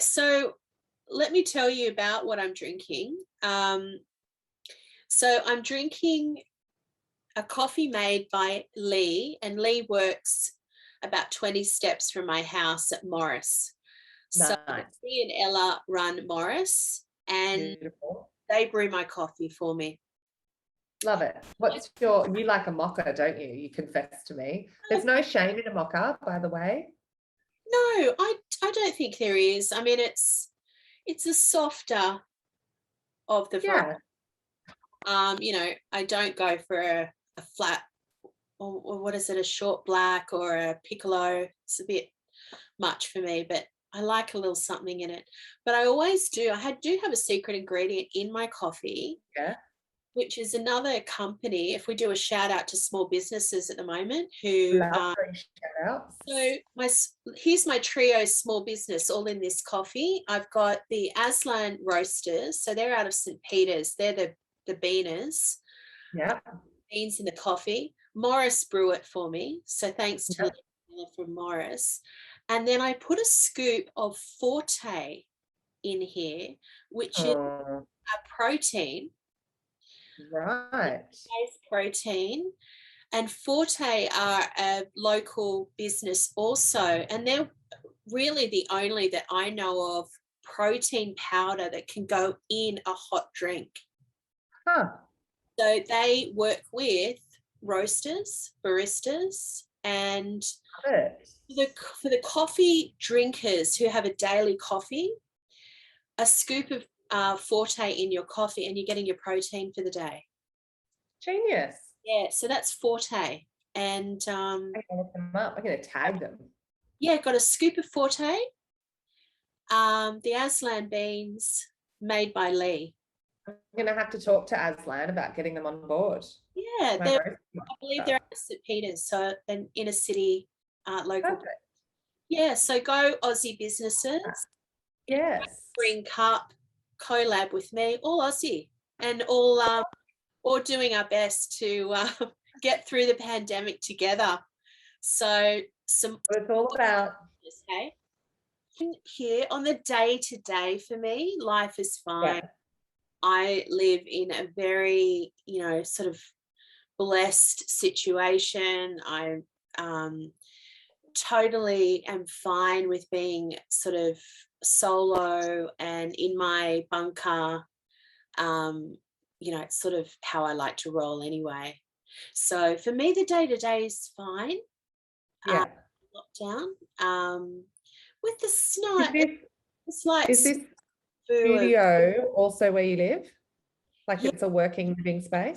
so let me tell you about what I'm drinking. So I'm drinking a coffee made by Lee, and Lee works about 20 steps from my house at Morris. So Nice. Lee and Ella run Morris, and Beautiful. they brew my coffee for me. Love it. You like a mocha, don't you? You confess to me. There's no shame in a mocha, by the way. No, I don't think there is. I mean, it's a softer of the variety. I don't go for a flat or what is it, a short black or a piccolo. It's a bit much for me, but I like a little something in it. But I always do. I do have a secret ingredient in my coffee. Yeah. Which is another company. If we do a shout out to small businesses at the moment who here's my trio small business all in this coffee. I've got the Aslan Roasters, so they're out of St. Peter's. They're the beaners. Yeah. Beans in the coffee. Morris brew it for me, so thanks to Lila from Morris. And then I put a scoop of Forte in here, which is a protein. Right. Protein. And Forte are a local business also, and they're really the only that I know of protein powder that can go in a hot drink. Huh. So they work with roasters, baristas, and for the coffee drinkers who have a daily coffee, a scoop of Forte in your coffee and you're getting your protein for the day. Genius. Yeah, so that's Forte. And I'm going to look them up. I'm going to tag them. Yeah, got a scoop of Forte. The Aslan beans made by Lee. I'm going to have to talk to Aslan about getting them on board. Yeah, I believe they're at St. Peter's, so an inner city local. Perfect. Yeah, so go Aussie businesses. Yes. Green Cup, collab with me, all Aussie, and all doing our best to get through the pandemic together. So it's all about. Hey, here on the day-to-day for me, life is fine. Yeah. I live in a very, sort of blessed situation. I totally am fine with being sort of solo and in my bunker. It's sort of how I like to roll anyway. So for me, the day-to-day is fine. Yeah. Lockdown. With the snow, it's like. Is this studio also where you live? Like it's a working living space?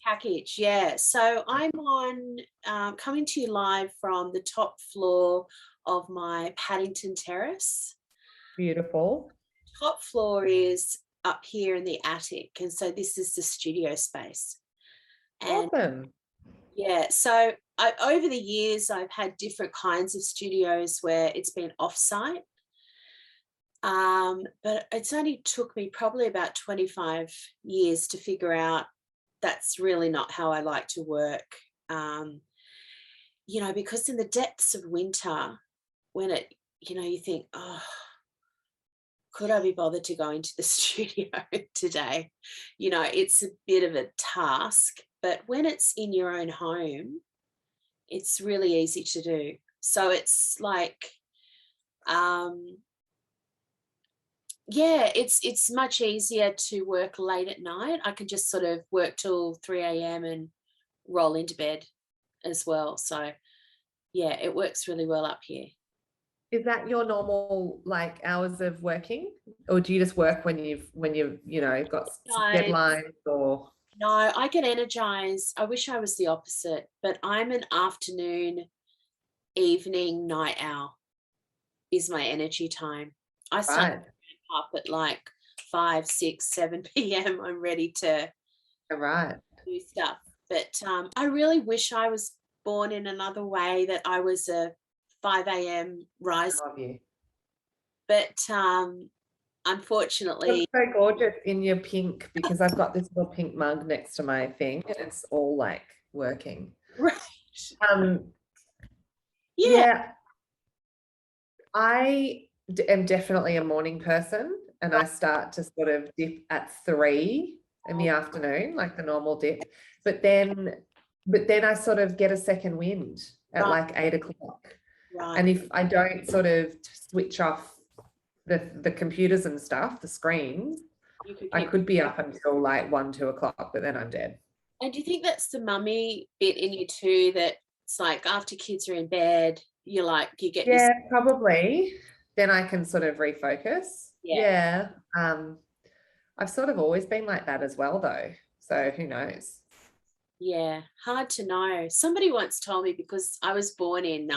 Package, yeah. So I'm on coming to you live from the top floor of my Paddington terrace. Beautiful. Top floor is up here in the attic, and so this is the studio space. And awesome. Yeah, so over the years I've had different kinds of studios where it's been offsite. But it's only took me probably about 25 years to figure out that's really not how I like to work. Because in the depths of winter, when you think, oh, could I be bothered to go into the studio today? It's a bit of a task, but when it's in your own home, it's really easy to do. So it's like, it's much easier to work late at night. I can just sort of work till 3 a.m. and roll into bed as well. So yeah, it works really well up here. Is that your normal hours of working, or do you just work when you've got deadlines? Or no, I get energized. I wish I was the opposite, but I'm an afternoon, evening, night owl is my energy time. I start up at 5, 6, 7 p.m. I'm ready to do stuff. But I really wish I was born in another way, that I was a 5 a.m. rise. But unfortunately, it's so gorgeous in your pink, because I've got this little pink mug next to my thing and it's all working. Right. Yeah. I am definitely a morning person, and I start to sort of dip at 3 in the afternoon, like the normal dip. But then I sort of get a second wind at Right. like 8 o'clock. Right. And if I don't sort of switch off the computers and stuff, the screens, I could be up until like 1, 2 o'clock, but then I'm dead. And do you think that's the mummy bit in you too, that it's like after kids are in bed, you're like, you get Yeah, probably. Then I can sort of refocus. Yeah. Yeah. I've sort of always been like that as well, though. So who knows? Yeah, hard to know. Somebody once told me, because I was born in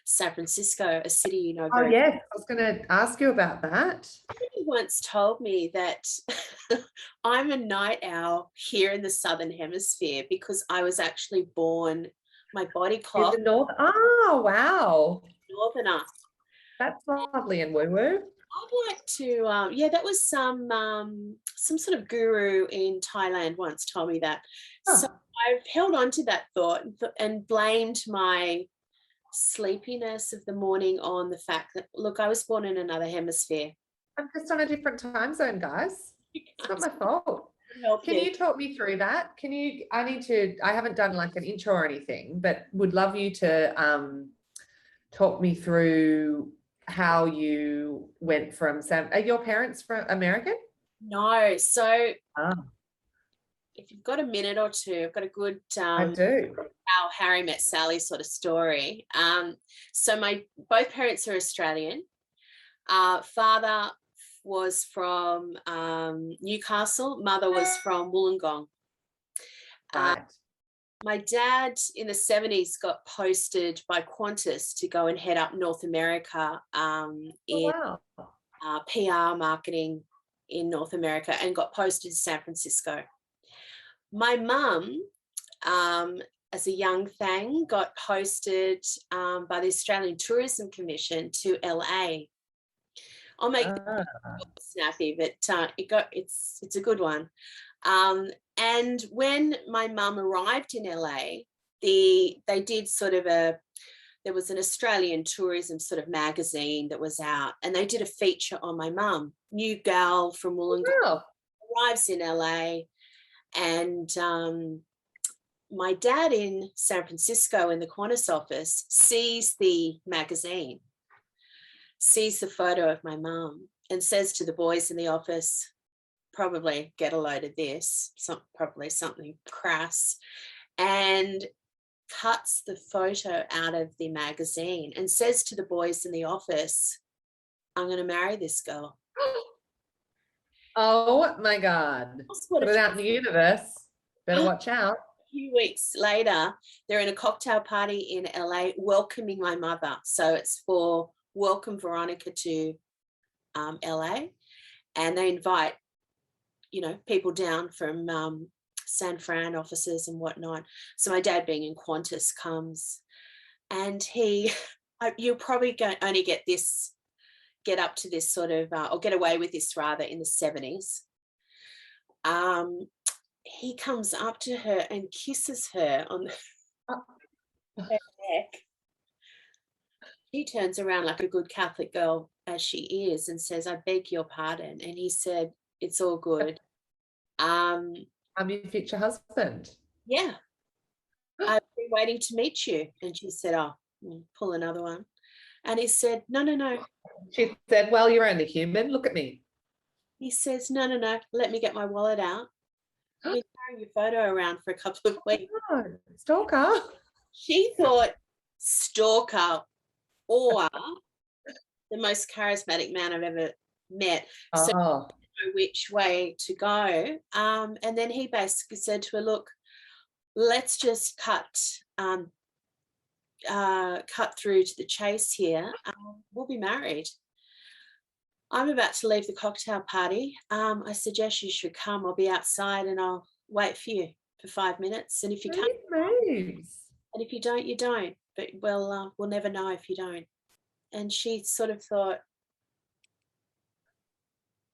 San Francisco, a city you know Oh, very. yes. I was going to ask you about that. Somebody once told me that I'm a night owl here in the Southern Hemisphere because I was actually born, my body In clock, the north. Oh, wow. northerner. That's lovely and woo-woo. I'd like to, yeah, that was some sort of guru in Thailand once told me that. So Huh. I've held on to that thought and blamed my sleepiness of the morning on the fact that, look, I was born in another hemisphere. I'm just on a different time zone, guys. It's not my fault. Can you talk me through that? I haven't done like an intro or anything, but would love you to talk me through how you went from are your parents from American? No. So Ah, if you've got a minute or two, I've got a good I do. how Harry met Sally sort of story. So my both parents are Australian. Father was from Newcastle. Mother was from Wollongong. Right. My dad in the 70s got posted by Qantas to go and head up North America in Wow. PR marketing in North America, and got posted to San Francisco. My mum, as a young thing, got posted by the Australian Tourism Commission to LA. I'll make it snappy, but it's a good one. And when my mum arrived in LA, they did sort of there was an Australian tourism sort of magazine that was out, and they did a feature on my mum. New gal from Wollongong arrives in LA, and my dad in San Francisco in the Qantas office sees the magazine, sees the photo of my mum, and says to the boys in the office, probably get a load of this, probably something crass, and cuts the photo out of the magazine and says to the boys in the office, I'm going to marry this girl. Oh my God. Put it out in the universe. Better watch out. A few weeks later, they're in a cocktail party in LA welcoming my mother. So it's for welcome Veronica to LA. And they invite, people down from San Fran offices and whatnot. So my dad, being in Qantas, comes, and you'll probably only get up to this sort of, or get away with this rather, in the 70s. He comes up to her and kisses her on her neck. She turns around like a good Catholic girl as she is and says, I beg your pardon. And he said, it's all good. I'm your future husband. Yeah. I've been waiting to meet you. And she said, oh, pull another one. And he said, no. She said, well, you're only human. Look at me. He says, no. Let me get my wallet out. I've been carrying your photo around for a couple of weeks. Oh, stalker. She thought stalker or the most charismatic man I've ever met. So I didn't know which way to go. And then he basically said to her, look, let's just cut through to the chase here. We'll be married. I'm about to leave the cocktail party. I suggest you should come. I'll be outside and I'll wait for you for 5 minutes. And if you come, and if you don't, you don't. But we'll never know if you don't. And she sort of thought,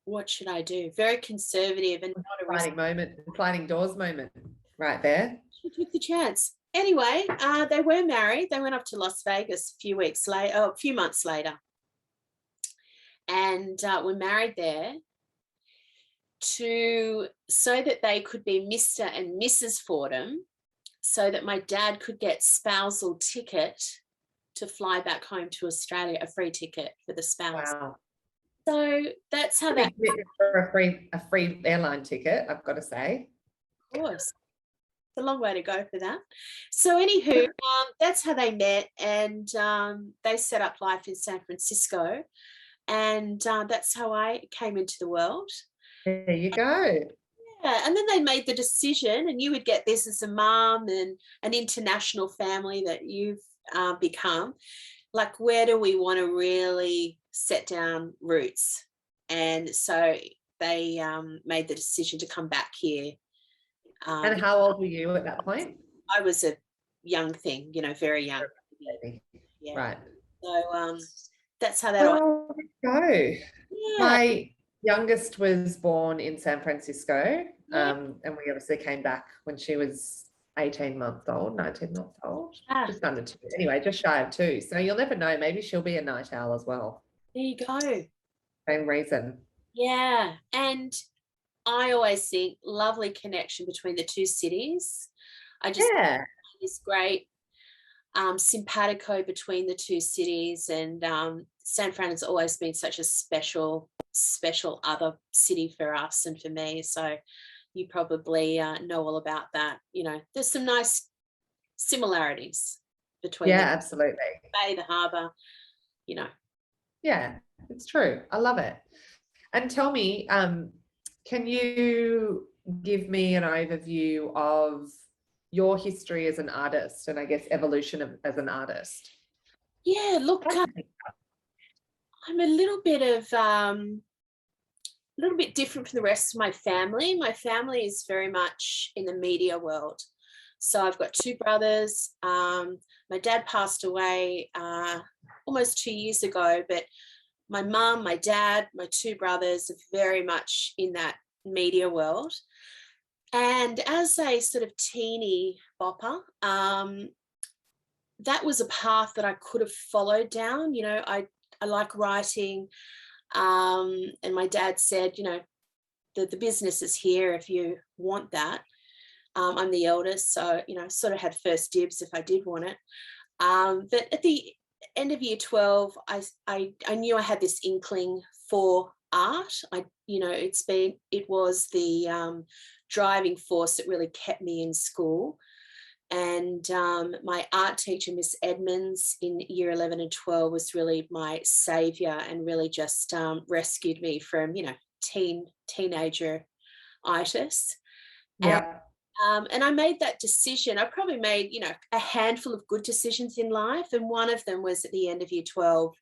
what should I do? Very conservative and not a sliding doors moment right there. She took the chance. Anyway, they were married. They went up to Las Vegas a few months later. and were married there so that they could be Mr. and Mrs. Fordham, so that my dad could get spousal ticket to fly back home to Australia, a free ticket for the spouse. Wow. So that's how that. For a free airline ticket, I've got to say. Of course. It's a long way to go for that. So anywho, that's how they met, and they set up life in San Francisco, and that's how I came into the world. There you go. Yeah, and then they made the decision, and you would get this as a mom and an international family that you've become. Like, where do we want to really set down roots? And so they made the decision to come back here. And how old were you at that point? I was a young thing, very young. Yeah. Right. So that's how that. Oh, go. Yeah. My youngest was born in San Francisco, and we obviously came back when she was 18 months old, 19 months old, just under 2. Anyway, just shy of 2. So you'll never know. Maybe she'll be a night owl as well. There you go. Same reason. Yeah. And I always think lovely connection between the two cities. I just think this great simpatico between the two cities, and San Fran has always been such a special other city for us and for me. So you probably know all about that. There's some nice similarities between absolutely. The Bay, the harbour, Yeah, it's true. I love it. And tell me, can you give me an overview of your history as an artist, and I guess evolution as an artist? Yeah, look, I'm a little bit different from the rest of my family. My family is very much in the media world. So I've got 2 brothers. My dad passed away almost 2 years ago, but my mum, my dad, my 2 brothers are very much in that media world. And as a sort of teeny bopper, that was a path that I could have followed down. I like writing, and my dad said, the business is here if you want that. I'm the eldest, so sort of had first dibs if I did want it. But at the end of year 12, I knew I had this inkling for art. It was the driving force that really kept me in school. And my art teacher, Miss Edmonds, in year 11 and 12 was really my saviour, and really just rescued me from, teenager itis. Yeah. And I made that decision. I probably made, a handful of good decisions in life. And one of them was at the end of year 12,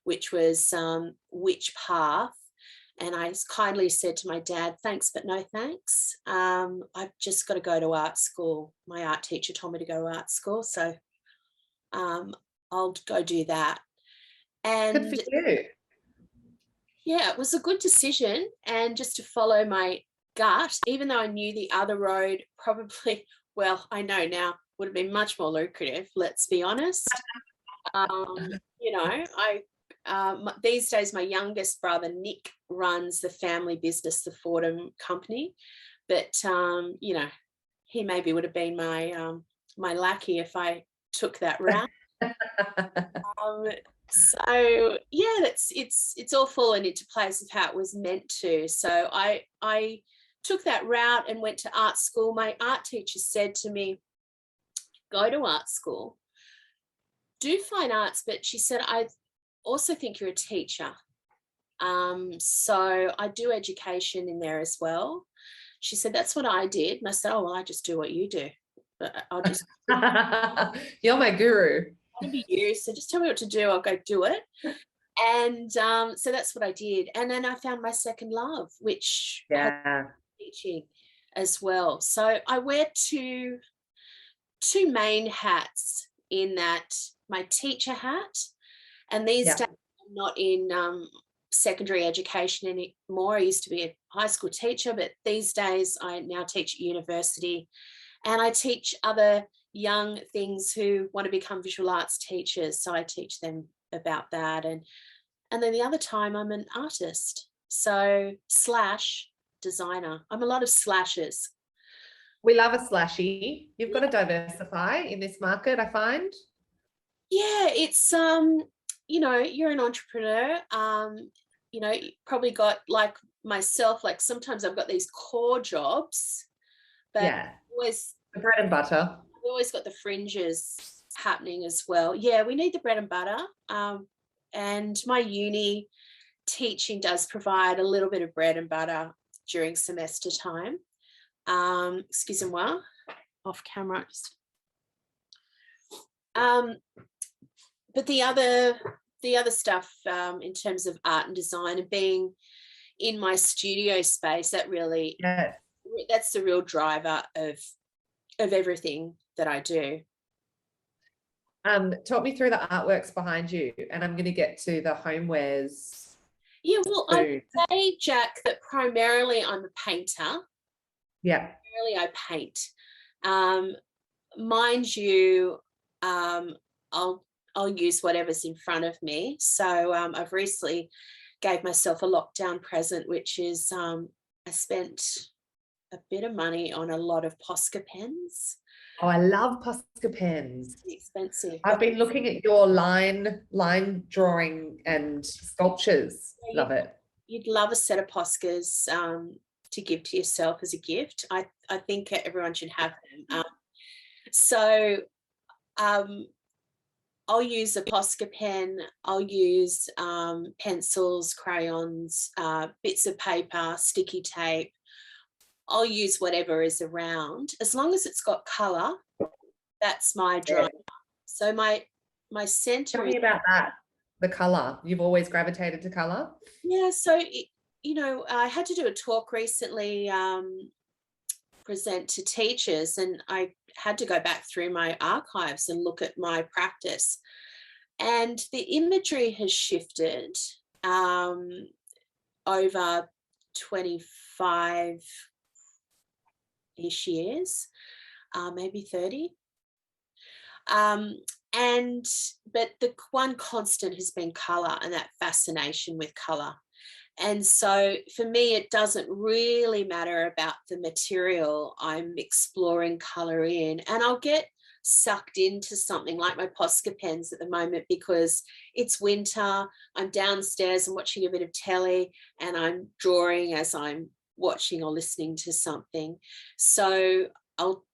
which was which path. And I kindly said to my dad, thanks, but no thanks. I've just got to go to art school. My art teacher told me to go to art school. So I'll go do that. And good for you. Yeah, it was a good decision. And just to follow my gut, even though I knew the other road probably, well, I know now, would have been much more lucrative, let's be honest. These days, my youngest brother, Nick, runs the family business, the Fordham company. But, he maybe would have been my lackey if I took that route. So yeah, it's all fallen into place of how it was meant to. So I took that route and went to art school. My art teacher said to me, go to art school, do fine arts, but she said, I also think you're a teacher. So I do education in there as well. She said, that's what I did. And I said, oh, well, I just do what you do. I'll just you're my guru. I want to be you, so just tell me what to do, I'll go do it. And so that's what I did. And then I found my second love, which teaching as well. So I wear two main hats, in that my teacher hat, and these days I'm not in secondary education anymore. I used to be a high school teacher, but these days I now teach at university, and I teach other young things who want to become visual arts teachers. So I teach them about that, And then the other time I'm an artist. So slash designer. I'm a lot of slashes. We love a slashy. You've got to diversify in this market, I find. Yeah, it's you know, you're an entrepreneur. You know, you probably got like myself, like sometimes I've got these core jobs, but Yeah, always the bread and butter. I've always got the fringes happening as well. Yeah, we need the bread and butter. And my uni teaching does provide a little bit of bread and butter during semester time. Excuse me, off camera. But the other stuff in terms of art and design and being in my studio space, that really, that's the real driver of everything that I do. Talk me through the artworks behind you, and I'm going to get to the homewares. Yeah, well, I would say, Jack, that primarily I'm a painter. Yeah. Primarily I paint. Mind you, I'll use whatever's in front of me. So I've recently gave myself a lockdown present, which is I spent a bit of money on a lot of Posca pens. Oh, I love Posca pens. It's expensive. I've been looking at your line drawing and sculptures. Love it. You'd love a set of Poscas to give to yourself as a gift. I think everyone should have them. So I'll use a Posca pen. I'll use pencils, crayons, bits of paper, sticky tape. I'll use whatever is around. As long as it's got colour, that's my drive. Yeah. So my centre. Tell me about that. The colour. You've always gravitated to colour? Yeah. So, you know, I had to do a talk recently, present to teachers, and I had to go back through my archives and look at my practice. And the imagery has shifted over 25-ish years, maybe 30. But the one constant has been colour and that fascination with colour. And so for me, it doesn't really matter about the material I'm exploring colour in. And I'll get sucked into something like my Posca pens at the moment because it's winter, I'm downstairs and watching a bit of telly and I'm drawing as I'm watching or listening to something. So I'll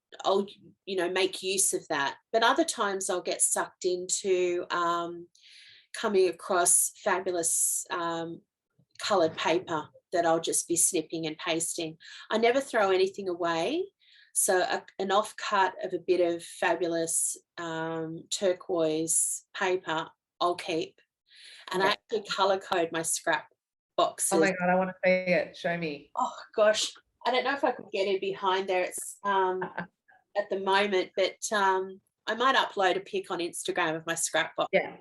you know, make use of that. But other times I'll get sucked into coming across fabulous coloured paper that I'll just be snipping and pasting. I never throw anything away. So an offcut of a bit of fabulous turquoise paper I'll keep. And I actually colour code my scrap boxes. Oh my God, I want to see it. Show me. Oh gosh, I don't know if I could get it behind there. It's at the moment, but I might upload a pic on Instagram of my scrapbook. Yeah,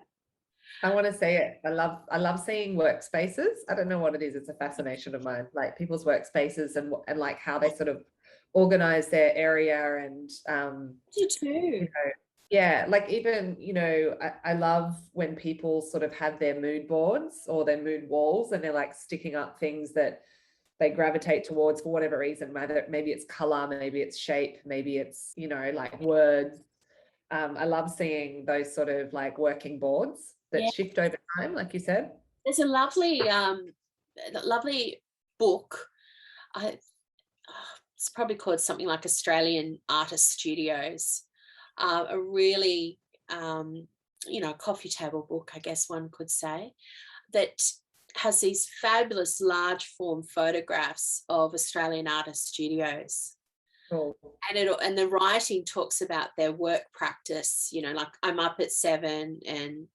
I want to see it. I love seeing workspaces. I don't know what it is. It's a fascination of mine, like people's workspaces and like how they sort of organize their area and you too. You know, yeah, like even, you know, I love when people sort of have their mood boards or their mood walls and they're like sticking up things that they gravitate towards for whatever reason. Maybe it's color, maybe it's shape, maybe it's, you know, like words. I love seeing those sort of like working boards that shift over time, like you said. There's a lovely book. It's probably called something like Australian Artist Studios. A really, you know, coffee table book, I guess one could say, that has these fabulous large form photographs of Australian artist studios. Cool. And the writing talks about their work practice, you know, like I'm up at 7 and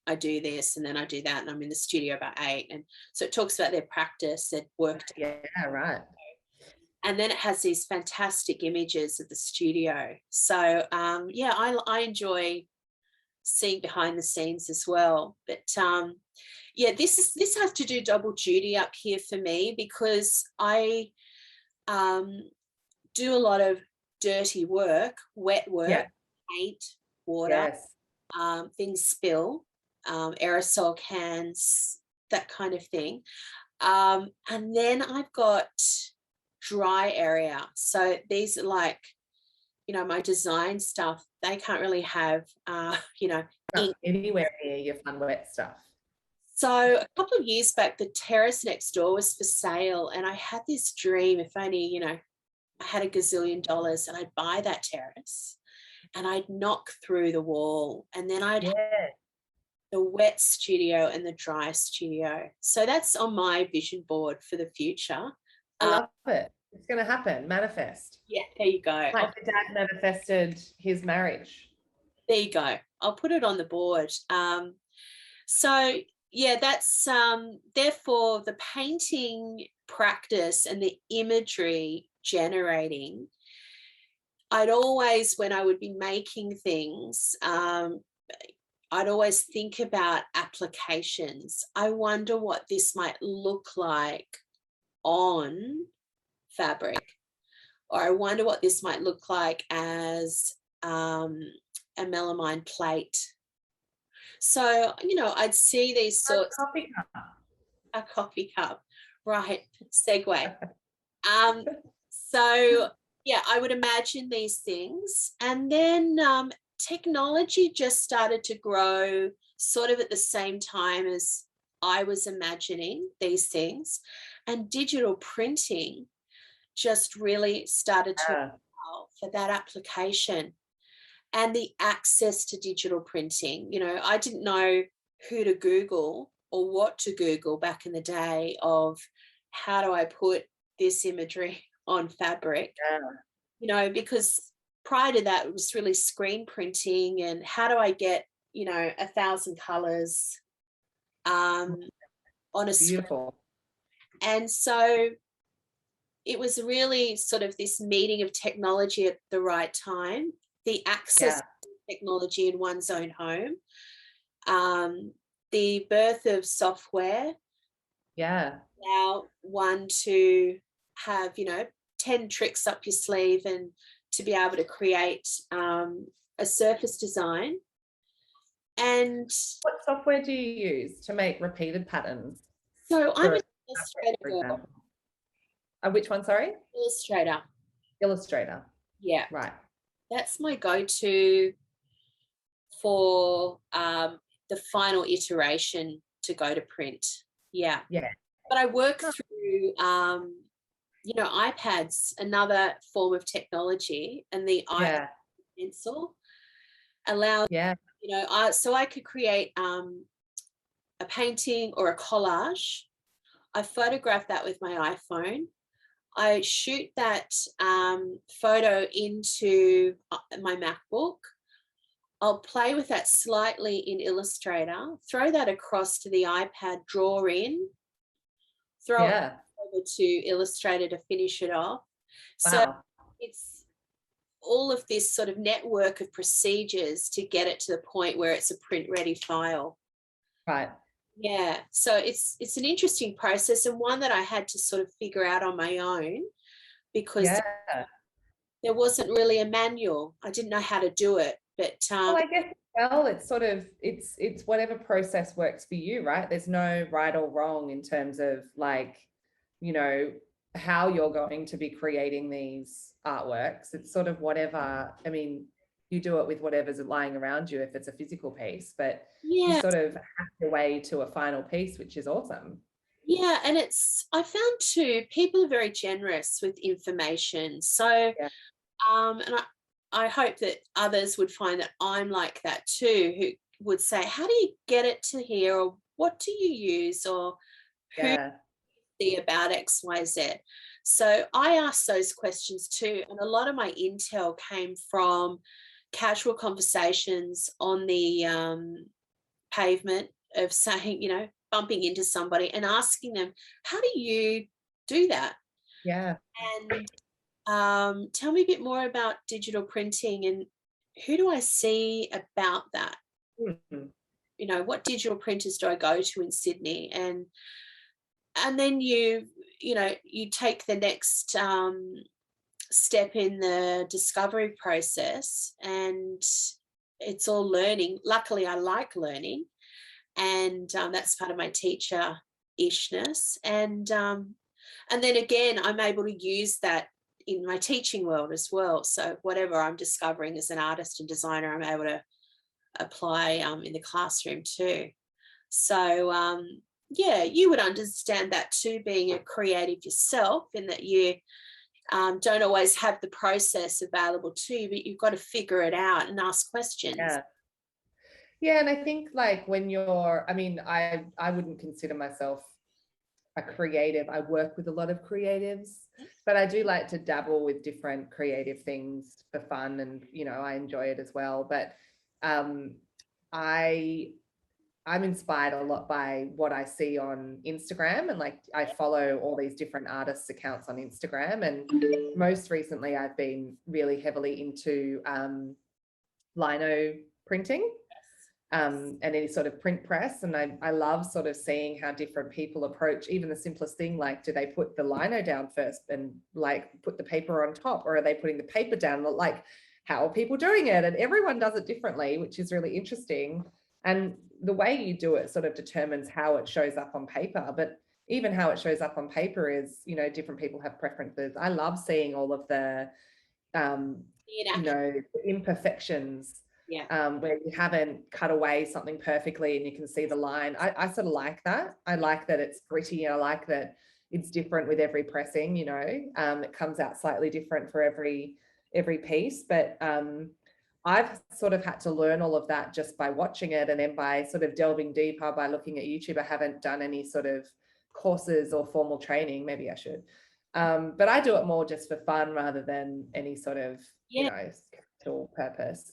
I do this and then I do that and I'm in the studio about 8. And so it talks about their practice, their work. Yeah, right. And then it has these fantastic images of the studio. So yeah, I enjoy seeing behind the scenes as well. But yeah, this has to do double duty up here for me because I do a lot of dirty work, wet work, paint, water, things spill, aerosol cans, that kind of thing. And then I've got dry area. So these are like, my design stuff. They can't really have, ink. Anywhere near your fun wet stuff. So a couple of years back, the terrace next door was for sale, and I had this dream, if only, I had $1 gazillion, and I'd buy that terrace and I'd knock through the wall, and then I'd have the wet studio and the dry studio. So that's on my vision board for the future. I love it. It's going to happen. Manifest. Yeah, there you go. Like the dad manifested his marriage. There you go. I'll put it on the board. So yeah, that's therefore the painting practice and the imagery generating. I'd always, when I would be making things, I'd always think about applications. I wonder what this might look like on fabric, or I wonder what this might look like as a melamine plate. So, I'd see these sorts. A coffee cup, right? Segue. So, yeah, I would imagine these things, and then technology just started to grow sort of at the same time as I was imagining these things, and digital printing just really started to allow for that application and the access to digital printing. I didn't know who to Google or what to Google back in the day of how do I put this imagery on fabric, because prior to that, it was really screen printing and how do I get, 1,000 colors on a screen. And so it was really sort of this meeting of technology at the right time, the access to technology in one's own home, the birth of software. Now one to have, 10 tricks up your sleeve and to be able to create a surface design. And what software do you use to make repeated patterns? So I'm an illustrator girl. Which one, sorry? Illustrator. Illustrator. Yeah. Right. That's my go-to for the final iteration to go to print. Yeah. Yeah. But I work through, iPads, another form of technology, and the iPad pencil allows, so I could create a painting or a collage. I photograph that with my iPhone. I shoot that photo into my MacBook. I'll play with that slightly in Illustrator, throw that across to the iPad, draw in, throw it over to Illustrator to finish it off. Wow. So it's all of this sort of network of procedures to get it to the point where it's a print-ready file. Right. Yeah, so it's an interesting process, and one that I had to sort of figure out on my own because there wasn't really a manual. I didn't know how to do it, but well, I guess it's sort of it's whatever process works for you, right? There's no right or wrong in terms of how you're going to be creating these artworks. It's sort of whatever. I mean, you do it with whatever's lying around you if it's a physical piece, but you sort of hack your way to a final piece, which is awesome. Yeah, and I found too, people are very generous with information. So, and I hope that others would find that I'm like that too, who would say, how do you get it to here? Or what do you use? Or who see about X, Y, Z? So I asked those questions too. And a lot of my intel came from casual conversations on the pavement of saying, bumping into somebody and asking them, how do you do that? Yeah. And tell me a bit more about digital printing and who do I see about that? Mm-hmm. What digital printers do I go to in Sydney? And then you take the next step in the discovery process, and it's all learning. Luckily, I like learning. and that's part of my teacher-ishness. And then again, I'm able to use that in my teaching world as well. So whatever I'm discovering as an artist and designer, I'm able to apply in the classroom too. So yeah, you would understand that too, being a creative yourself, in that you don't always have the process available to you, but you've got to figure it out and ask questions. Yeah, and I think like when you're, I mean, I wouldn't consider myself a creative. I work with a lot of creatives, but I do like to dabble with different creative things for fun, and I enjoy it as well. But I'm inspired a lot by what I see on Instagram, and like I follow all these different artists' accounts on Instagram, and most recently I've been really heavily into lino printing. And any sort of print press. And I love sort of seeing how different people approach even the simplest thing, like do they put the lino down first and like put the paper on top, or are they putting the paper down? Like, how are people doing it? And everyone does it differently, which is really interesting. And the way you do it sort of determines how it shows up on paper. But even how it shows up on paper is, different people have preferences. I love seeing all of the, imperfections. Where you haven't cut away something perfectly and you can see the line. I sort of like that. I like that it's gritty. I like that it's different with every pressing, it comes out slightly different for every piece. But I've sort of had to learn all of that just by watching it, and then by sort of delving deeper by looking at YouTube. I haven't done any sort of courses or formal training. Maybe I should. But I do it more just for fun rather than any sort of, capital purpose.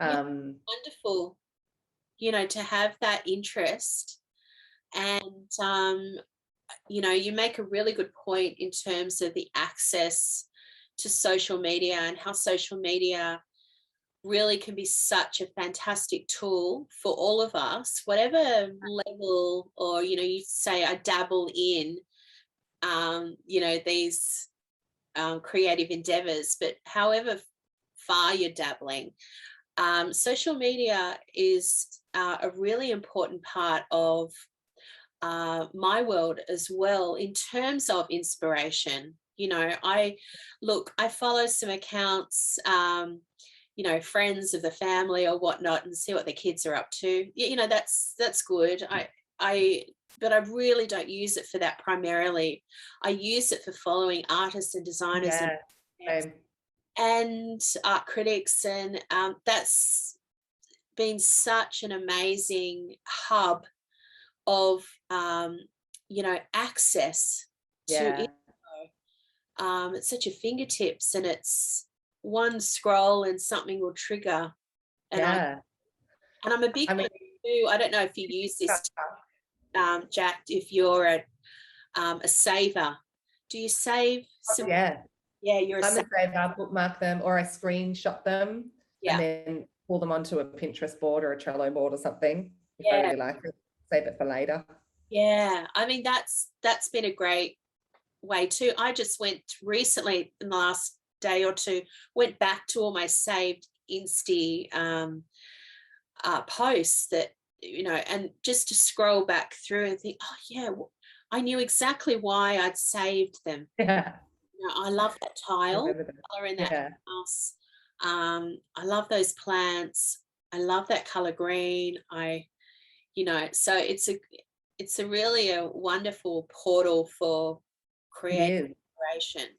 Wonderful, to have that interest. And you make a really good point in terms of the access to social media, and how social media really can be such a fantastic tool for all of us, whatever level, or you say I dabble in these creative endeavors, but however far you're dabbling, social media is a really important part of my world as well, in terms of inspiration. I follow some accounts, friends of the family or whatnot, and see what the kids are up to. That's good. But I really don't use it for that primarily. I use it for following artists and designers and art critics, and that's been such an amazing hub of access to info. It's such a fingertips, and it's one scroll and something will trigger. And I'm a big one too. I don't know if you use this, Jack, if you're a saver. Do you save some? You're I'm a saver. I bookmark them, or I screenshot them and then pull them onto a Pinterest board or a Trello board or something if I really like it. Save it for later. I mean, that's been a great way too. I just went recently, in the last day or two, went back to all my saved Insta posts that, and just to scroll back through and think, oh yeah, I knew exactly why I'd saved them. I love that tile color in that house. I love those plants. I love that color green. So it's a really a wonderful portal for creative inspiration.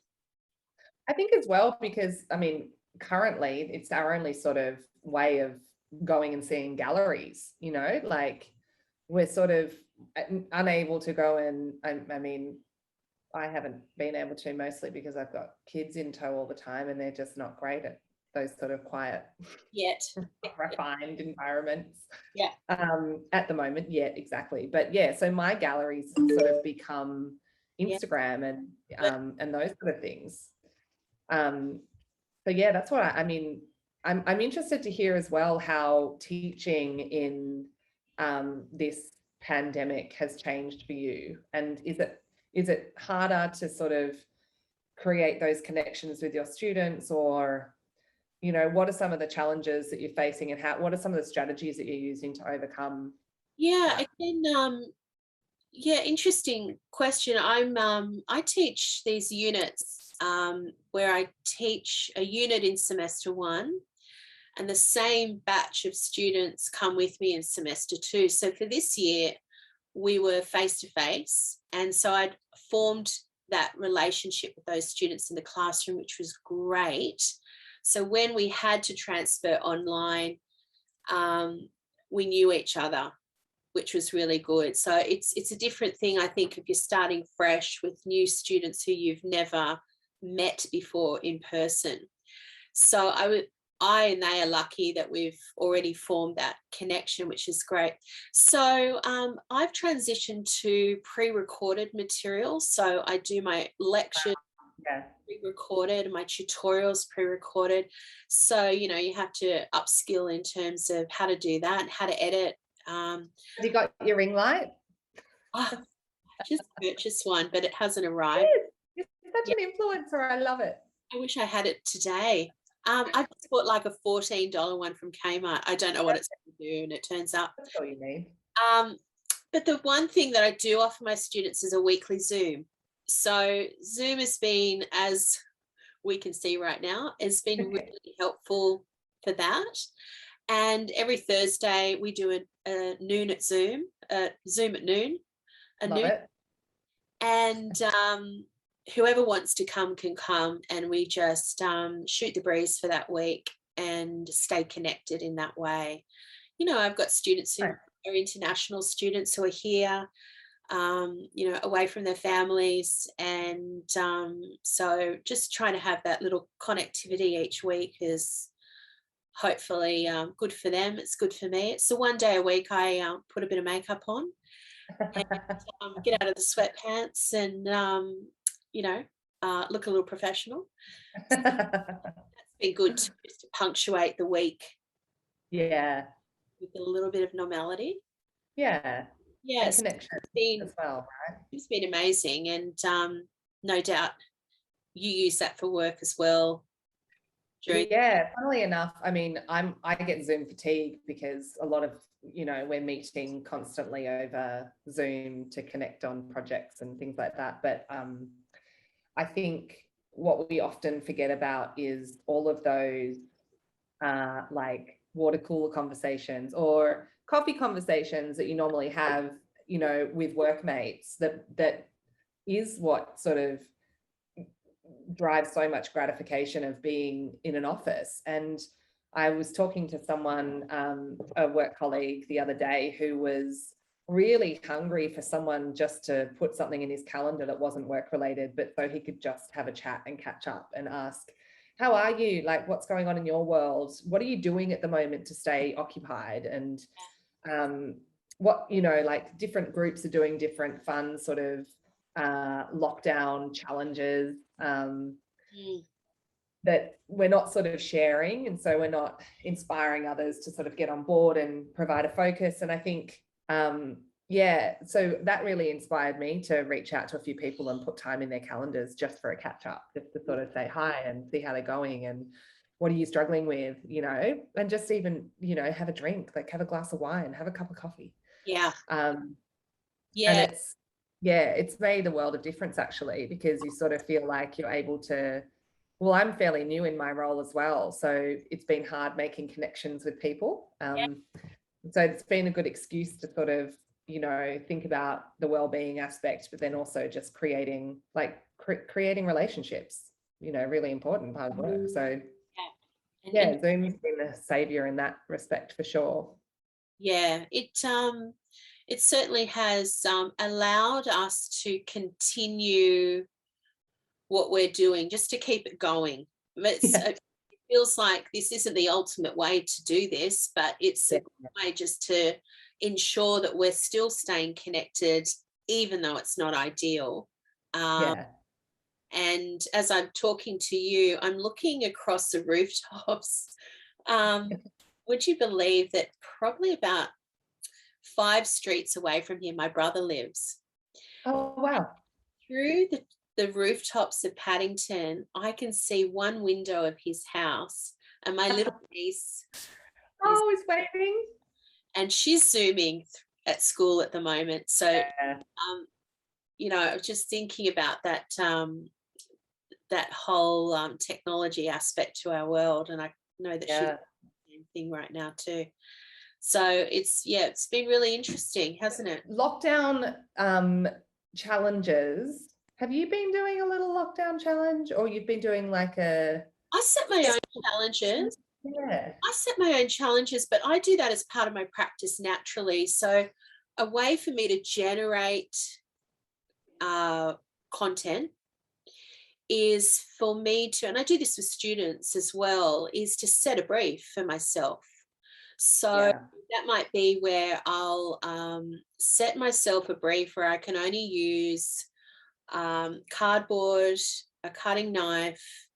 I think as well, because I mean, currently it's our only sort of way of going and seeing galleries, like we're sort of unable to go and, I mean, I haven't been able to, mostly because I've got kids in tow all the time and they're just not great at those sort of quiet refined environments at the yet exactly. But so my galleries sort of become Instagram and those sort of things. So that's what I mean. I'm interested to hear as well how teaching in this pandemic has changed for you, and is it harder to sort of create those connections with your students, or what are some of the challenges that you're facing, and what are some of the strategies that you're using to overcome Yeah, again, yeah, interesting question. I teach these units where I teach a unit in semester one, and the same batch of students come with me in semester two. So for this year, we were face to face, and so I'd formed that relationship with those students in the classroom, which was great. So when we had to transfer online, we knew each other, which was really good. So it's a different thing, I think, if you're starting fresh with new students who you've never met before in person. So I and they are lucky that we've already formed that connection, which is great. So I've transitioned to pre-recorded material. So I do my lectures pre-recorded, my tutorials pre-recorded. So, you know, you have to upskill in terms of how to do that and how to edit. Have you got your ring light? Oh, I just purchased one, but it hasn't arrived. You're such an influencer. I love it. I wish I had it today. I just bought like a $14 one from Kmart. I don't know what it's going to do, and it turns up. That's all you need. But the one thing that I do offer my students is a weekly Zoom. So Zoom has been, as we can see right now, has been really helpful for that. And every Thursday we do a noon at Zoom, Zoom at noon. Love it. And whoever wants to come can come, and we just shoot the breeze for that week and stay connected in that way. You know, I've got students who are international students who are here, you know, away from their families, and so just trying to have that little connectivity each week is hopefully good for them. It's good for me. It's the one day a week I put a bit of makeup on and get out of the sweatpants and you know, look a little professional. So that's been good to, just to punctuate the week. Yeah. With a little bit of normality. Yeah. Yes. Connection as well, right? It's been amazing, and no doubt you use that for work as well. Yeah, funnily enough, I mean, I get Zoom fatigue because a lot of, you know, we're meeting constantly over Zoom to connect on projects and things like that. But I think what we often forget about is all of those like water cooler conversations or coffee conversations that you normally have, you know, with workmates, that is what sort of drives so much gratification of being in an office. And I was talking to someone, a work colleague the other day, who was really hungry for someone just to put something in his calendar that wasn't work related, but so he could just have a chat and catch up and ask, how are you? Like, what's going on in your world? What are you doing at the moment to stay occupied? And what, you know, like different groups are doing different fun sort of lockdown challenges that we're not sort of sharing, and so we're not inspiring others to sort of get on board and provide a focus. And I think yeah, so that really inspired me to reach out to a few people and put time in their calendars just for a catch up, just to sort of say hi and see how they're going and what are you struggling with, you know, and just even, you know, have a drink, like have a glass of wine, have a cup of coffee. Yeah. And it's made a world of difference actually, because you sort of feel like you're able to, well, I'm fairly new in my role as well, so it's been hard making connections with people. So it's been a good excuse to sort of, you know, think about the well-being aspect, but then also just creating creating relationships, you know, really important part of work. So yeah, Zoom's been a savior in that respect for sure. Yeah, it certainly has allowed us to continue what we're doing, just to keep it going. It feels like this isn't the ultimate way to do this, but it's a good way just to ensure that we're still staying connected, even though it's not ideal. And as I'm talking to you, I'm looking across the rooftops. Would you believe that probably about 5 streets away from here, my brother lives? Oh, wow. Through the rooftops of Paddington, I can see one window of his house, and my little niece is waving. And she's Zooming at school at the moment. So, Yeah. you know, I was just thinking about that, that whole technology aspect to our world, and I know that she's Yeah. doing the same thing right now too. So it's been really interesting, hasn't it? Lockdown challenges. Have you been doing a little lockdown challenge, or you've been doing like a? I set my own challenges. Yeah. I set my own challenges, but I do that as part of my practice naturally. So a way for me to generate content is for me to, and I do this with students as well, is to set a brief for myself. So Yeah. that might be where I'll set myself a brief where I can only use cardboard, a cutting knife,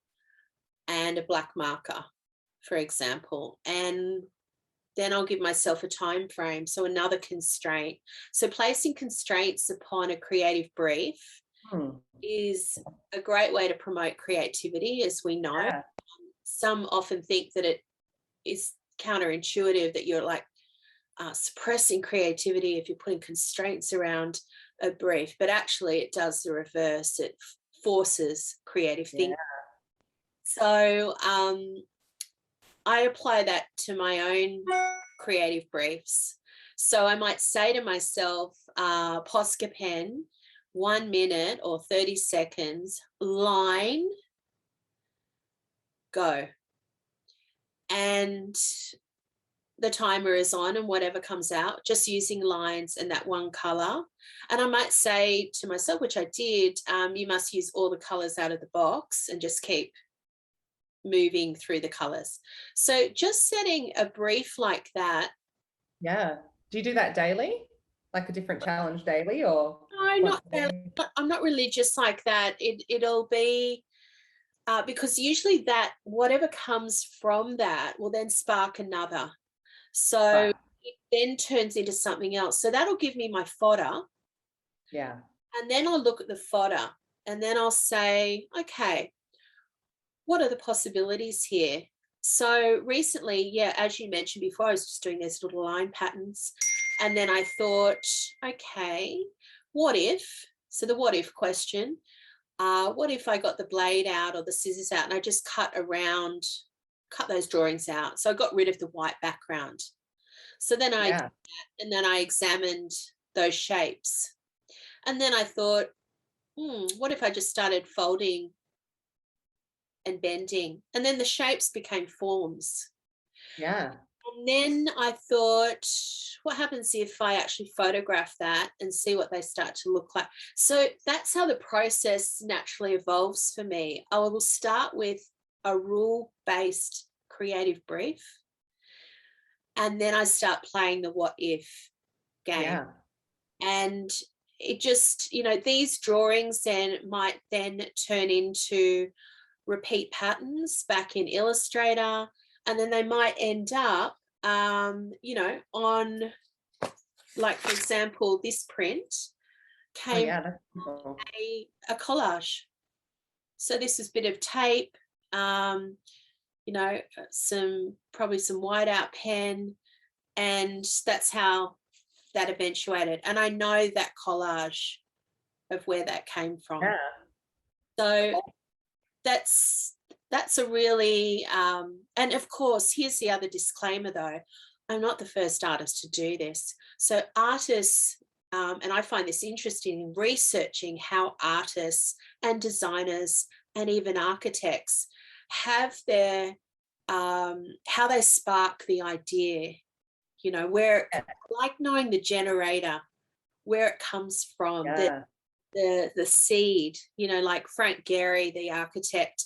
and a black marker, for example. And then I'll give myself a time frame. So another constraint. So placing constraints upon a creative brief is a great way to promote creativity, as we know. Yeah. Some often think that it is counterintuitive, that you're like suppressing creativity if you're putting constraints around a brief, but actually it does the reverse. It forces creative thinking. So I apply that to my own creative briefs. So I might say to myself, Posca pen, 1 minute or 30 seconds, line, go. And the timer is on, and whatever comes out, just using lines and that one color. And I might say to myself, which I did, you must use all the colors out of the box and just keep moving through the colors. So just setting a brief like that. Yeah. Do you do that daily? Like a different challenge daily, or? No, not daily. I'm not religious like that. It'll be because usually that whatever comes from that will then spark another. So it then turns into something else. So that'll give me my fodder. Yeah. And then I'll look at the fodder and then I'll say, okay, what are the possibilities here? So recently, yeah, as you mentioned before, I was just doing these little line patterns. And then I thought, okay, what if? So the what if question, what if I got the blade out or the scissors out and I just cut those drawings out? So I got rid of the white background. So then I did that, and then I examined those shapes. And then I thought, what if I just started folding and bending? And then the shapes became forms. Yeah. And then I thought, what happens if I actually photograph that and see what they start to look like? So that's how the process naturally evolves for me. I will start with a rule-based creative brief, and then I start playing the what if game. Yeah. And it just, these drawings then might then turn into repeat patterns back in Illustrator, and then they might end up, on, like, for example, this print came that's cool. a collage. So this is a bit of tape, probably some whiteout pen, and that's how that eventuated. And I know that collage of where that came from. Yeah. So that's a really, and of course, here's the other disclaimer though, I'm not the first artist to do this. So artists, and I find this interesting in researching how artists and designers and even architects have their, how they spark the idea, where, like knowing the generator, where it comes from, the seed, like Frank Gehry, the architect,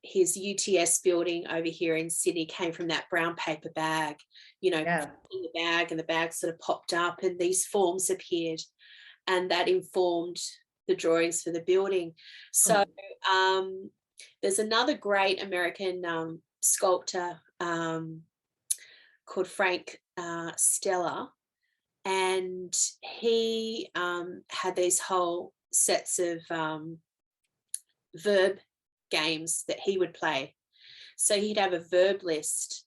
his UTS building over here in Sydney came from that brown paper bag, in the bag, and the bag sort of popped up and these forms appeared, and that informed the drawings for the building. So there's another great American sculptor called Frank Stella, and he had these whole sets of verb games that he would play. So he'd have a verb list,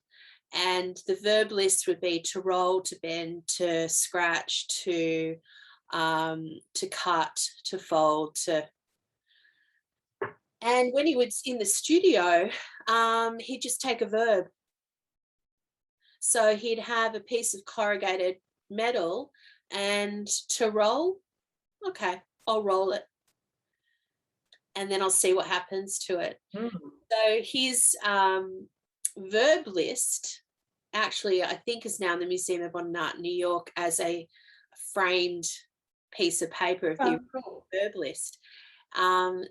And the verb list would be to roll, to bend, to scratch, to cut, to fold, to. And when he was in the studio, he'd just take a verb. So he'd have a piece of corrugated metal, and to roll, okay, I'll roll it. And then I'll see what happens to it. So his verb list actually, I think, is now in the Museum of Modern Art in New York as a framed piece of paper of the verb list.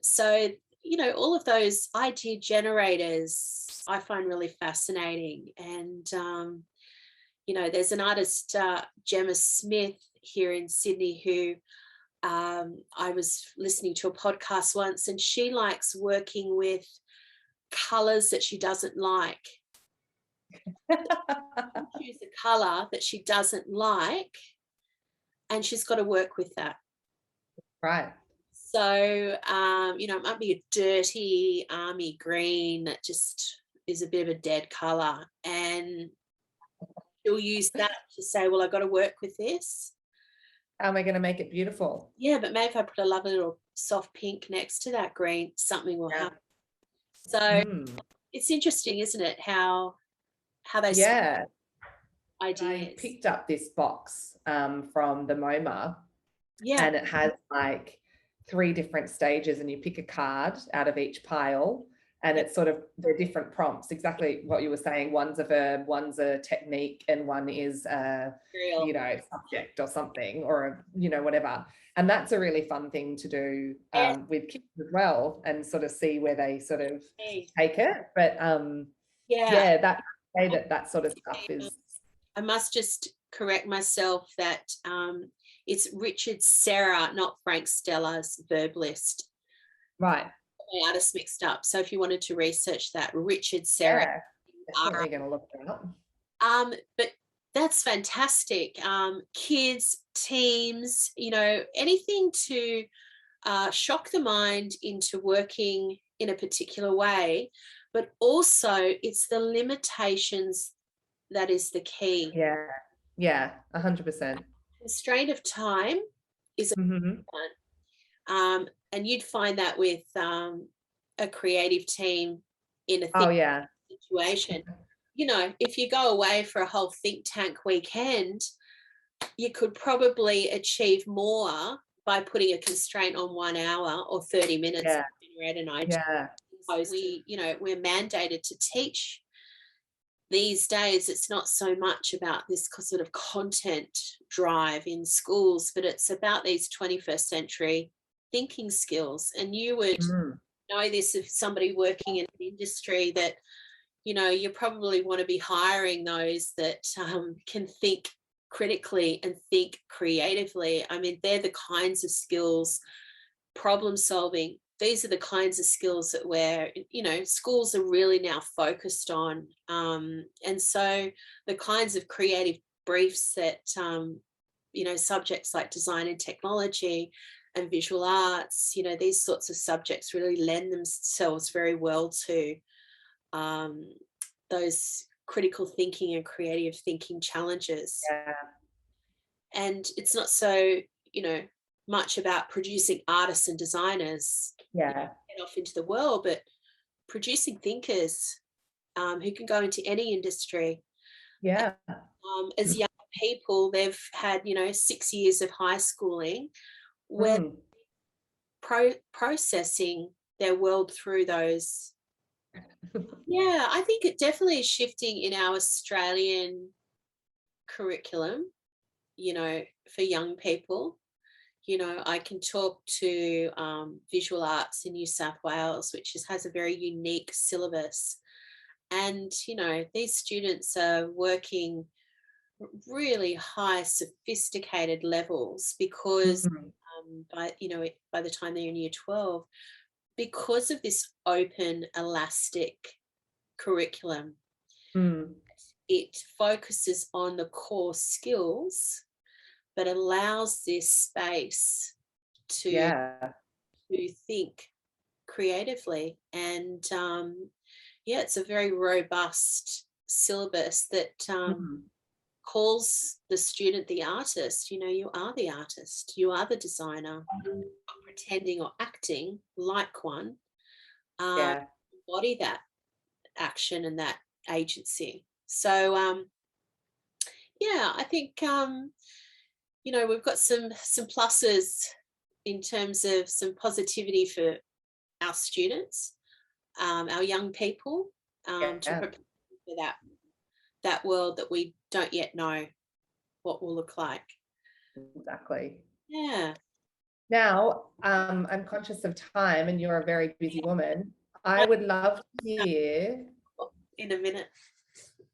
So, you know, all of those idea generators I find really fascinating. And, you know, there's an artist, Gemma Smith, here in Sydney, who I was listening to a podcast once, and she likes working with colours that she doesn't like. Choose a colour that she doesn't like, and she's got to work with that. Right. So, you know, it might be a dirty army green that just is a bit of a dead colour, and she'll use that to say, well, I've got to work with this. How am I going to make it beautiful? Yeah, but maybe if I put a lovely little soft pink next to that green, something will happen. So it's interesting, isn't it, how they ideas. I picked up this box from the MoMA, and it has like 3 different stages, and you pick a card out of each pile, and it's sort of the different prompts, exactly what you were saying. One's a verb, one's a technique, and one is a, you know, subject or something, or, you know, whatever. And that's a really fun thing to do with kids as well, and sort of see where they sort of take it. But that sort of stuff is. I must just correct myself that it's Richard Serra, not Frank Stella's verb list. Right. The artist mixed up. So if you wanted to research that, Richard Serra. Yeah, definitely going to look it up. But that's fantastic. Kids, teams, you know, anything to shock the mind into working in a particular way, but also it's the limitations that is the key. Yeah, 100%. Constraint of time is a one. And you'd find that with a creative team in a situation. You know, if you go away for a whole think tank weekend, you could probably achieve more by putting a constraint on 1 hour or 30 minutes. We're mandated to teach. These days, it's not so much about this sort of content drive in schools, but it's about these 21st century thinking skills. And you would know this if somebody working in an industry that, you know, you probably want to be hiring those that can think critically and think creatively. I mean, they're the kinds of skills, problem solving. These are the kinds of skills that schools are really now focused on. And so the kinds of creative briefs that, subjects like design and technology and visual arts, you know, these sorts of subjects really lend themselves very well to those critical thinking and creative thinking challenges. And it's not so, much about producing artists and designers get off into the world, but producing thinkers who can go into any industry. As young people, they've had 6 years of high schooling where processing their world through those. I think it definitely is shifting in our Australian curriculum, for young people. I can talk to visual arts in New South Wales, which has a very unique syllabus. And, these students are working really high, sophisticated levels because by the time they're in year 12, because of this open, elastic curriculum, it focuses on the core skills, but allows this space to think creatively. And it's a very robust syllabus that calls the student the artist. You are the artist, you are the designer, not pretending or acting like one. Embody that action and that agency. So I think we've got some pluses in terms of some positivity for our students, our young people, to prepare for that world that we don't yet know what will look like. Exactly. Yeah. Now, I'm conscious of time and you're a very busy woman. I would love to hear. In a minute.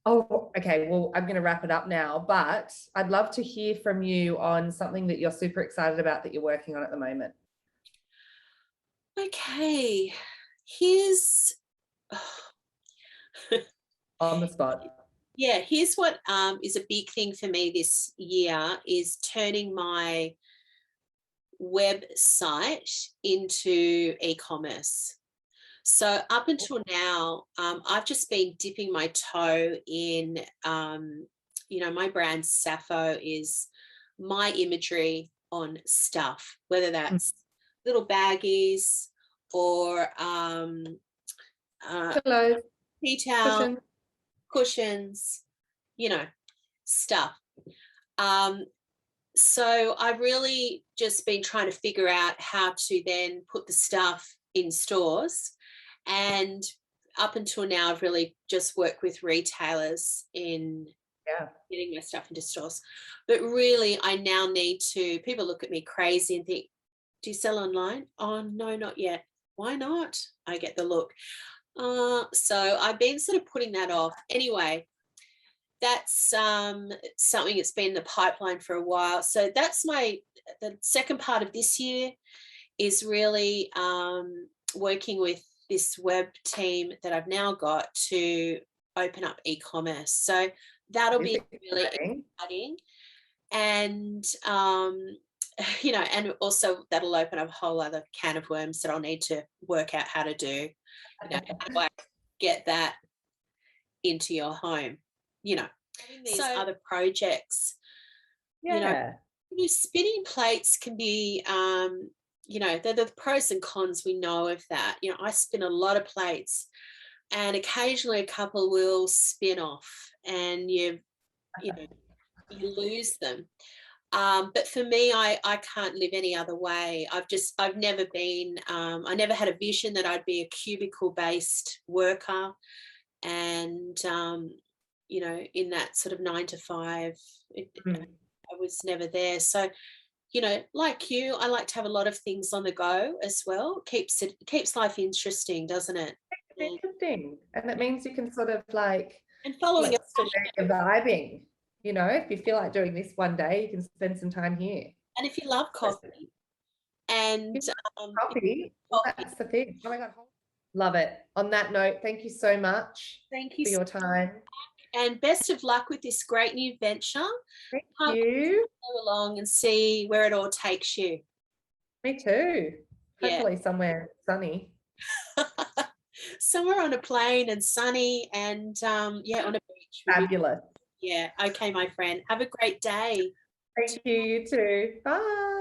Oh, okay. Well, I'm going to wrap it up now, but I'd love to hear from you on something that you're super excited about that you're working on at the moment. Okay. Here's on the spot. Yeah, here's what is a big thing for me this year is turning my website into e-commerce. So up until now, I've just been dipping my toe in, my brand Sappho is my imagery on stuff, whether that's little baggies or tea towel, cushions, stuff. So I've really just been trying to figure out how to then put the stuff in stores. And up until now, I've really just worked with retailers in getting my stuff into stores. But really, I now need to, people look at me crazy and think, do you sell online? Oh, no, not yet. Why not? I get the look. So I've been sort of putting that off. Anyway, that's something that's been in the pipeline for a while. So that's the second part of this year is really working with this web team that I've now got to open up e-commerce. So that'll be really exciting. And, and also that'll open up a whole other can of worms that I'll need to work out how to do. How do I get that into your home? These other projects, spinning plates can be, they're the pros and cons. We know of that. I spin a lot of plates and occasionally a couple will spin off and you lose them. But for me, I can't live any other way. I've never been, I never had a vision that I'd be a cubicle-based worker and, in that sort of 9 to 5, I was never there. So, like you, I like to have a lot of things on the go as well. It keeps life interesting, doesn't it? Interesting. And it means you can sort of like, and following it you're vibing. If you feel like doing this one day, you can spend some time here. And if you love coffee and coffee, that's the thing. Oh my God. Love it. On that note, thank you so much. Thank you for your time. And best of luck with this great new venture. Thank you. Go along and see where it all takes you. Me too. Hopefully somewhere sunny. Somewhere on a plane and sunny and on a beach. Fabulous. Yeah. Okay, my friend. Have a great day. Thank you, you too. Bye.